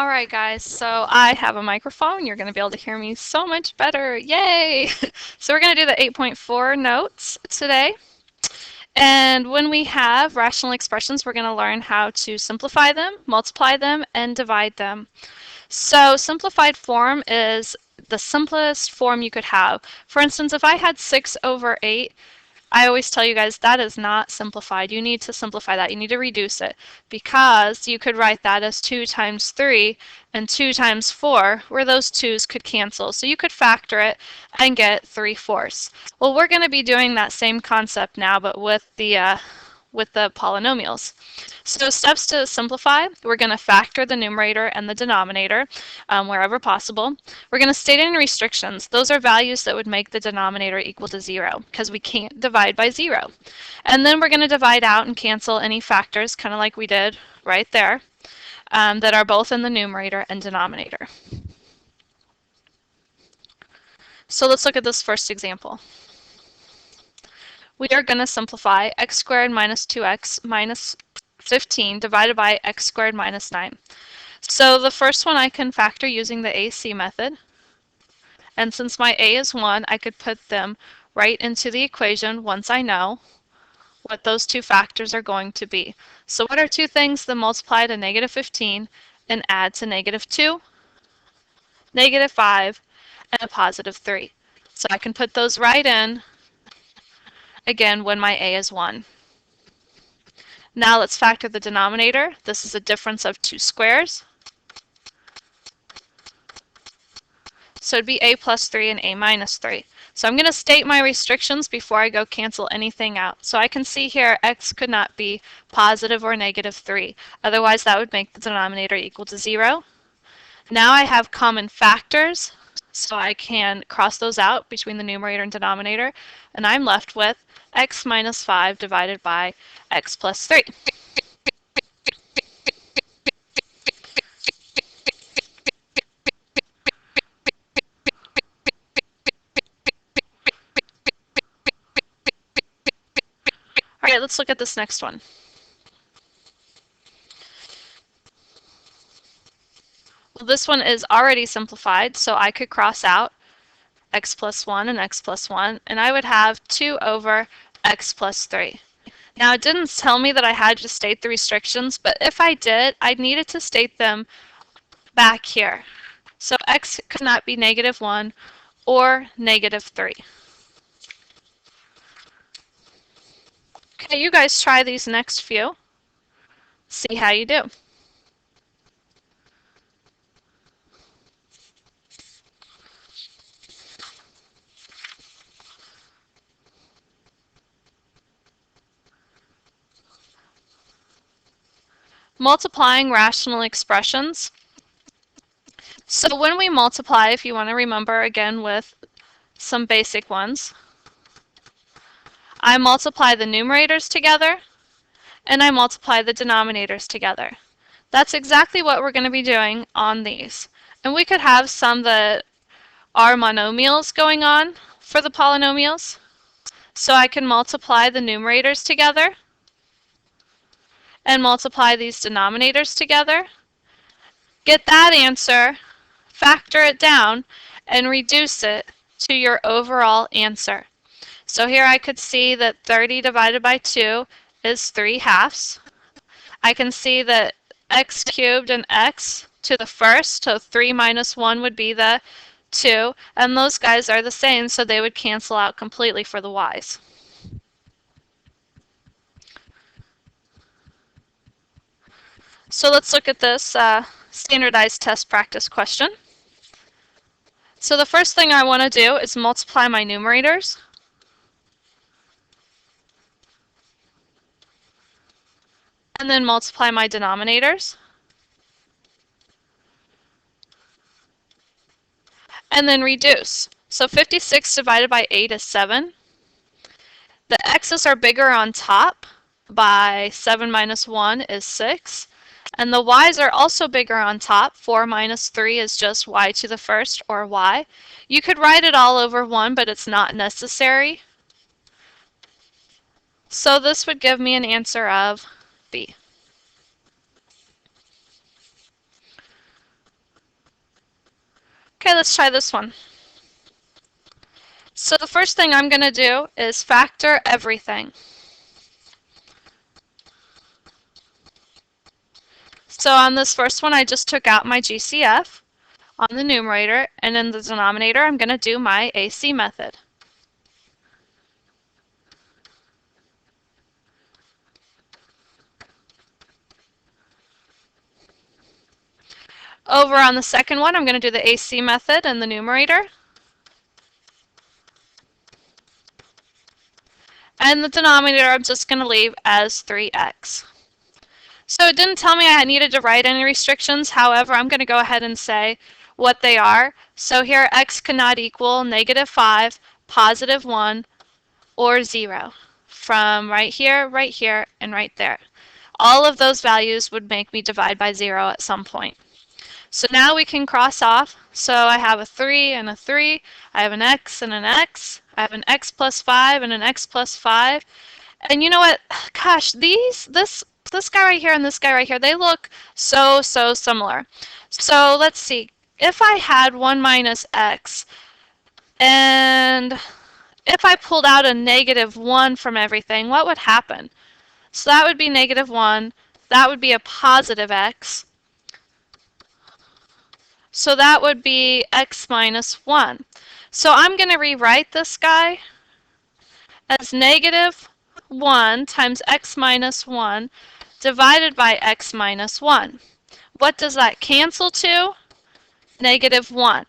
Alright guys, so I have a microphone. You're going to be able to hear me so much better. Yay! So we're going to do the 8.4 notes today. And when we have rational expressions, we're going to learn how to simplify them, multiply them, and divide them. So simplified form is the simplest form you could have. For instance, if I had 6 over 8, I always tell you guys that is not simplified. You need to simplify that. You need to reduce it because you could write that as 2 times 3 and 2 times 4 where those 2's could cancel. So you could factor it and get 3/4. Well, we're going to be doing that same concept now but with the polynomials. So steps to simplify, we're going to factor the numerator and the denominator wherever possible. We're going to state in restrictions. Those are values that would make the denominator equal to 0 because we can't divide by 0. And then we're going to divide out and cancel any factors, kind of like we did right there, that are both in the numerator and denominator. So let's look at this first example. We are going to simplify x squared minus 2x minus 15 divided by x squared minus 9. So the first one I can factor using the AC method. And since my a is 1, I could put them right into the equation once I know what those two factors are going to be. So what are two things that multiply to negative 15 and add to negative 2, negative 5, and a positive 3? So I can put those right in, again, when my a is 1. Now let's factor the denominator. This is a difference of 2 squares. So it'd be a plus 3 and a minus 3. So I'm going to state my restrictions before I go cancel anything out. So I can see here x could not be positive or negative 3. Otherwise that would make the denominator equal to 0. Now I have common factors, so I can cross those out between the numerator and denominator, and I'm left with x minus 5 divided by x plus 3. All right, let's look at this next one. Well, this one is already simplified, so I could cross out x plus 1 and x plus 1, and I would have 2 over x plus 3. Now, it didn't tell me that I had to state the restrictions, but if I did, I needed to state them back here. So x could not be negative 1 or negative 3. Okay, you guys try these next few. See how you do. Multiplying rational expressions. So when we multiply, if you want to remember again with some basic ones, I multiply the numerators together and I multiply the denominators together. That's exactly what we're going to be doing on these. And we could have some that are monomials going on for the polynomials. So I can multiply the numerators together and multiply these denominators together. Get that answer, factor it down, and reduce it to your overall answer. So here I could see that 30 divided by 2 is 3/2. I can see that x cubed and x to the first, so 3 minus 1 would be the 2, and those guys are the same, so they would cancel out completely for the y's. So let's look at this standardized test practice question. So the first thing I want to do is multiply my numerators. And then multiply my denominators. And then reduce. So 56 divided by 8 is 7. The x's are bigger on top by 7 minus 1 is 6. And the y's are also bigger on top. 4 minus 3 is just y to the first, or y. You could write it all over 1, but it's not necessary. So this would give me an answer of B. Okay, let's try this one. So the first thing I'm going to do is factor everything. So on this first one, I just took out my GCF on the numerator, and in the denominator, I'm going to do my AC method. Over on the second one, I'm going to do the AC method in the numerator. And the denominator, I'm just going to leave as 3x. So it didn't tell me I needed to write any restrictions. However, I'm going to go ahead and say what they are. So here, x cannot equal -5, +1, or 0. From right here, and right there. All of those values would make me divide by 0 at some point. So now we can cross off. So I have a 3 and a 3. I have an x and an x. I have an x plus 5 and an x plus 5. And you know what? Gosh, this guy right here and this guy right here, they look so similar. So let's see. If I had 1 minus x, and if I pulled out a -1 from everything, what would happen? So that would be -1. That would be a positive x. So that would be x minus 1. So I'm going to rewrite this guy as -1 times x minus 1 divided by x minus 1. What does that cancel to? -1.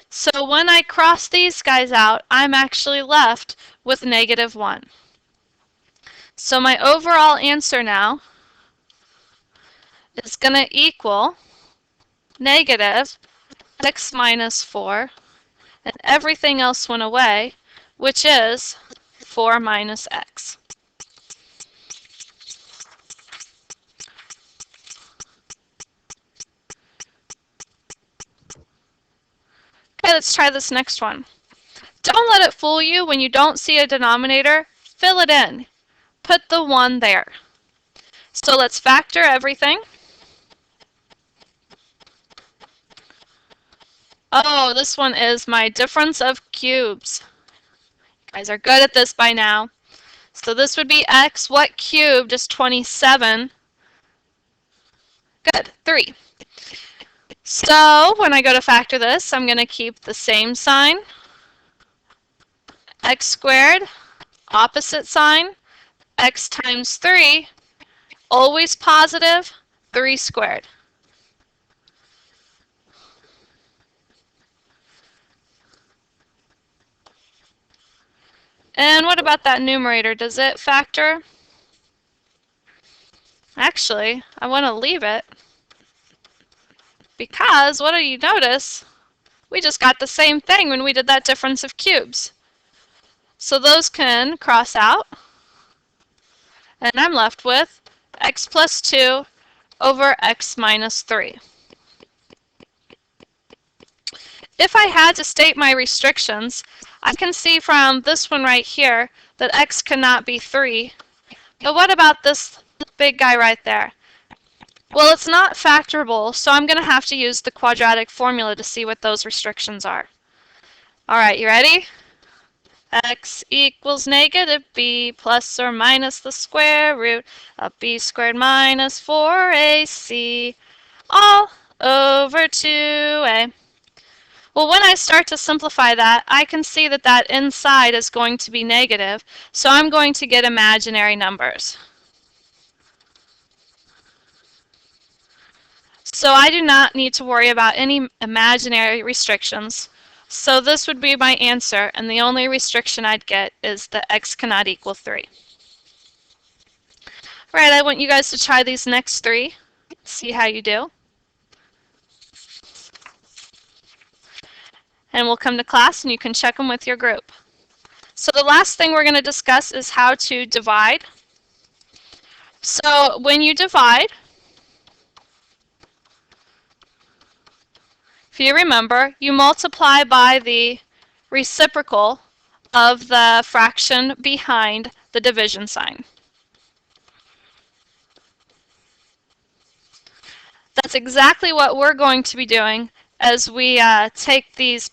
So when I cross these guys out, I'm actually left with -1. So my overall answer now is going to equal negative x minus 4, and everything else went away, which is 4 minus x. Okay, let's try this next one. Don't let it fool you when you don't see a denominator. Fill it in. Put the 1 there. So let's factor everything. Oh, this one is my difference of cubes. You guys are good at this by now. So this would be x. What cubed is 27? Good, 3. So when I go to factor this, I'm going to keep the same sign. X squared, opposite sign. X times 3, always positive, 3 squared. And what about that numerator? Does it factor? Actually, I want to leave it because what do you notice? We just got the same thing when we did that difference of cubes. So those can cross out, and I'm left with x plus 2 over x minus 3. If I had to state my restrictions, I can see from this one right here that x cannot be 3. But what about this big guy right there? Well, it's not factorable, so I'm going to have to use the quadratic formula to see what those restrictions are. All right, you ready? X equals -b plus or minus the square root of b squared minus 4ac all over 2a. Well, when I start to simplify that, I can see that that inside is going to be negative, so I'm going to get imaginary numbers. So I do not need to worry about any imaginary restrictions. So this would be my answer, and the only restriction I'd get is that x cannot equal 3. All right, I want you guys to try these next 3, see how you do. And we'll come to class and you can check them with your group. So the last thing we're going to discuss is how to divide. So when you divide, if you remember, you multiply by the reciprocal of the fraction behind the division sign. That's exactly what we're going to be doing as we take these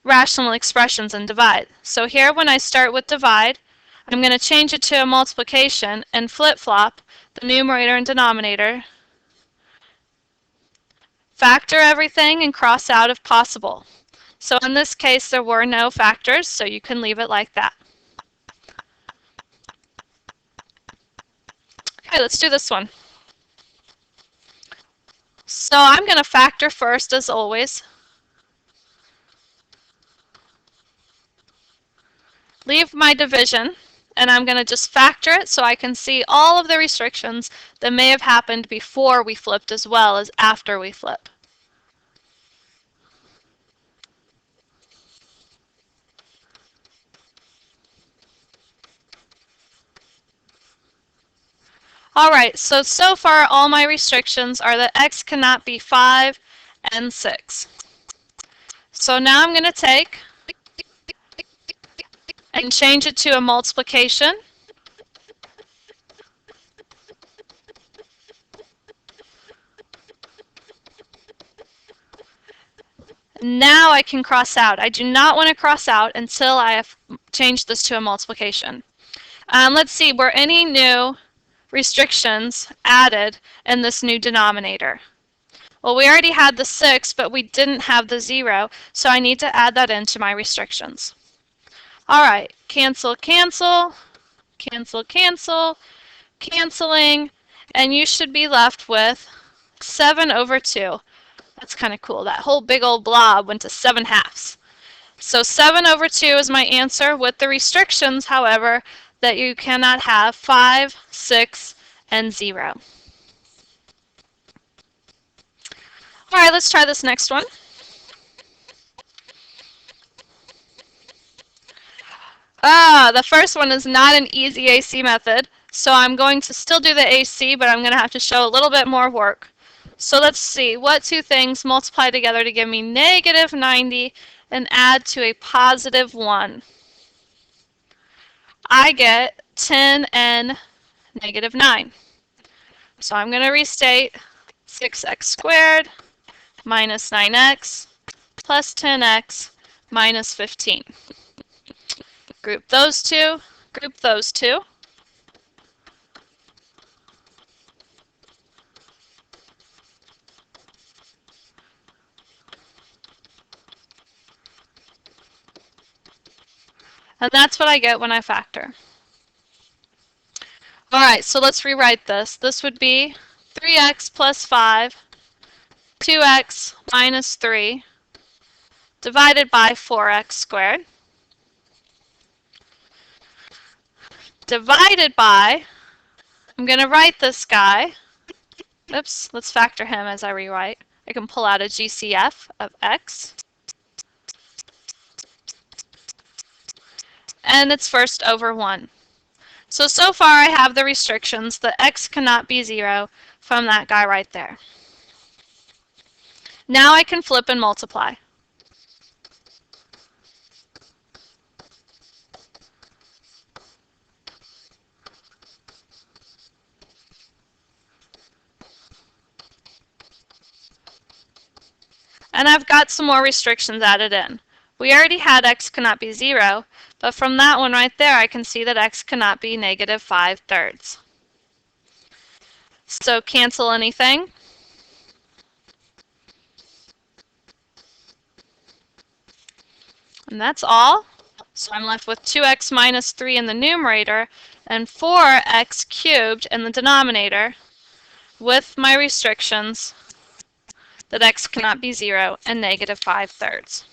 rational expressions and divide. So here, when I start with divide, I'm going to change it to a multiplication and flip-flop the numerator and denominator, factor everything, and cross out if possible. So in this case, there were no factors, so you can leave it like that. Okay, let's do this one. So I'm going to factor first, as always. Leave my division, and I'm going to just factor it so I can see all of the restrictions that may have happened before we flipped as well as after we flip. Alright, so far all my restrictions are that x cannot be 5 and 6. So now I'm going to take and change it to a multiplication. Now I can cross out. I do not want to cross out until I have changed this to a multiplication. Let's see, were any new restrictions added in this new denominator? Well, we already had the 6, but we didn't have the 0, so I need to add that into my restrictions. All right, cancel, cancel, cancel, cancel, canceling, and you should be left with 7 over 2. That's kind of cool. That whole big old blob went to 7/2. So 7 over 2 is my answer, with the restrictions, however, that you cannot have 5, 6, and 0. All right, let's try this next one. The first one is not an easy AC method, so I'm going to still do the AC, but I'm going to have to show a little bit more work. So let's see, what two things multiply together to give me negative 90 and add to a positive 1? I get 10 and negative 9. So I'm going to restate 6x squared minus 9x plus 10x minus 15. Group those two, group those two. And that's what I get when I factor. All right, so let's rewrite this. This would be 3x plus 5, 2x minus 3, divided by 4x squared, divided by, I'm going to write this guy. Oops, let's factor him as I rewrite. I can pull out a GCF of x. And it's first over 1. So far I have the restrictions that x cannot be 0 from that guy right there. Now I can flip and multiply. And I've got some more restrictions added in. We already had x cannot be 0, but from that one right there I can see that x cannot be negative 5/3. So cancel anything. And that's all. So I'm left with 2x minus 3 in the numerator and 4x cubed in the denominator with my restrictions that x cannot be 0 and negative 5/3.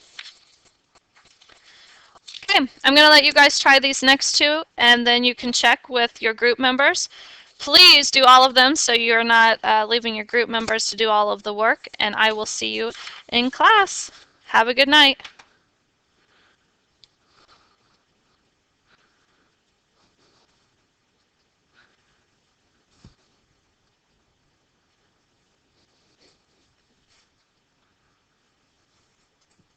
Okay, I'm going to let you guys try these next two, and then you can check with your group members. Please do all of them so you're not leaving your group members to do all of the work, and I will see you in class. Have a good night.